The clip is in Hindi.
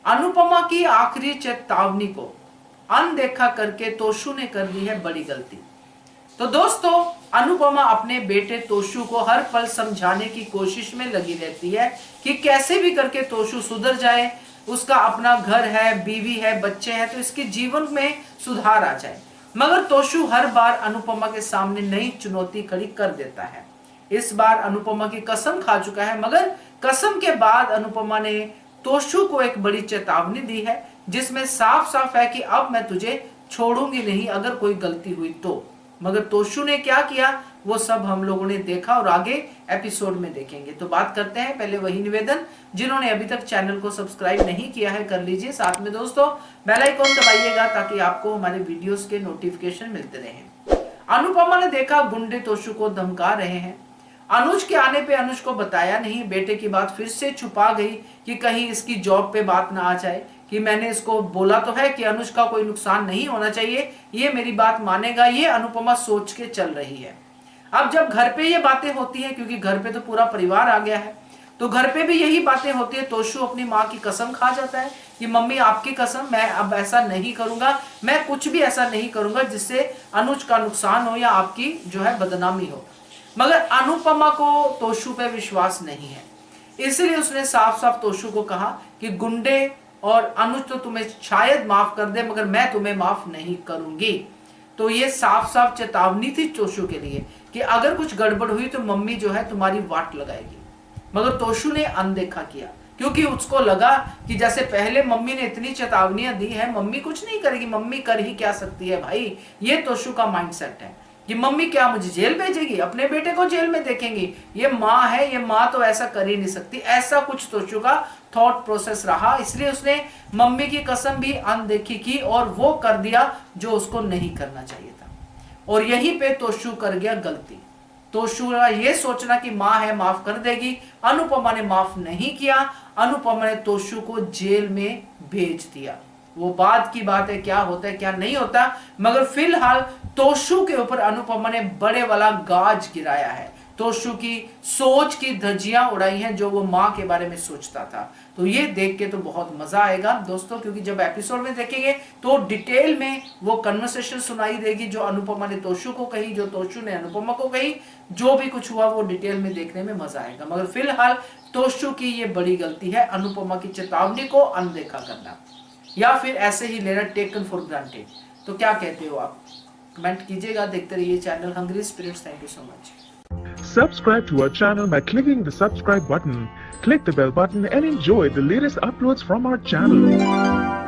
अनुपमा की आखिरी चेतावनी को अनदेखा करके तोशु ने कर दी है बड़ी गलती। तो दोस्तों, अनुपमा अपने बेटे तोशु को हर पल समझाने की कोशिश में लगी रहती है कि कैसे भी करके तोशु सुधर जाए, उसका अपना घर है, बीवी है, बच्चे हैं, तो इसके जीवन में सुधार आ जाए। मगर तोशु हर बार अनुपमा के सामने नई चुनौती खड़ी कर देता है। इस बार अनुपमा की कसम खा चुका है, मगर कसम के बाद अनुपमा ने तोशु को एक बड़ी चेतावनी दी है, जिसमें साफ साफ है कि अब मैं तुझे छोड़ूंगी नहीं अगर कोई गलती हुई तो। मगर तोशु ने क्या किया वो सब हम लोगों ने देखा और आगे एपिसोड में देखेंगे। तो बात करते हैं, पहले वही निवेदन, जिन्होंने अभी तक चैनल को सब्सक्राइब नहीं किया है कर लीजिए, साथ में दोस्तों बेल आइकॉन दबाइएगा ताकि आपको हमारे वीडियोस के नोटिफिकेशन मिलते रहें। अनुपमा ने देखा गुंडे तोशु को धमका रहे हैं। अनुज के आने पे अनुज को बताया नहीं, बेटे की बात फिर से छुपा गई कि कहीं इसकी जॉब पे बात ना आ जाए, कि मैंने इसको बोला तो है कि अनुज का कोई नुकसान नहीं होना चाहिए, ये मेरी बात मानेगा, ये अनुपमा सोच के चल रही है। अब जब घर पे ये बातें होती है, क्योंकि घर पे तो पूरा परिवार आ गया है, तो घर पे भी यही बातें होती है। तोशु अपनी माँ की कसम खा जाता है कि मम्मी आपकी कसम, मैं अब ऐसा नहीं करूंगा, मैं कुछ भी ऐसा नहीं करूंगा जिससे अनुज का नुकसान हो या आपकी जो है बदनामी हो। मगर अनुपमा को तोशु पे विश्वास नहीं है, इसलिए उसने साफ साफ तोशु को कहा कि गुंडे और अनुज तो तुम्हें शायद माफ कर दे, मगर मैं तुम्हें माफ नहीं करूंगी। तो ये साफ साफ चेतावनी थी तोशु के लिए कि अगर कुछ गड़बड़ हुई तो मम्मी जो है तुम्हारी वाट लगाएगी। मगर तोशु ने अनदेखा किया, क्योंकि उसको लगा कि जैसे पहले मम्मी ने इतनी चेतावनियां दी है, मम्मी कुछ नहीं करेगी, मम्मी कर ही क्या सकती है भाई। ये तोशु का माइंडसेट है कि मम्मी क्या मुझे जेल भेजेगी, अपने बेटे को जेल में देखेंगी, ये माँ है, ये माँ तो ऐसा कर ही नहीं सकती। ऐसा कुछ तोशु का थॉट प्रोसेस रहा, इसलिए उसने मम्मी की कसम भी अनदेखी की और वो कर दिया जो उसको नहीं करना चाहिए था। और यहीं पे तोशु कर गया गलती। तोशु का ये सोचना कि माँ है माफ कर देगी, अनुपमा ने माफ नहीं किया, अनुपमा ने तोशु को जेल में भेज दिया। वो बाद की बात है, क्या होता है क्या नहीं होता, मगर फिलहाल तोशु के ऊपर अनुपमा ने बड़े वाला गाज गिराया है। तोशु की सोच की धज्जियां उड़ाई हैं जो वो माँ के बारे में सोचता था। तो ये देख के तो बहुत मजा आएगा दोस्तों, क्योंकि जब एपिसोड में देखेंगे तो डिटेल में वो कन्वर्सेशन सुनाई देगी जो अनुपमा ने तोशु को कही, जो तोशु ने अनुपमा को कही, जो भी कुछ हुआ वो डिटेल में देखने में मजा आएगा। मगर फिलहाल तोशु की ये बड़ी गलती है, अनुपमा की चेतावनी को अनदेखा करना या फिर ऐसे ही लेना, टेकन फॉर ग्रांटेड। तो क्या कहते हो आप, कमेंट कीजिएगा। देखते रहिए channel hungry spirits. Thank you so much. Subscribe to our channel by clicking the subscribe button. Click the bell button and enjoy the latest uploads from our channel.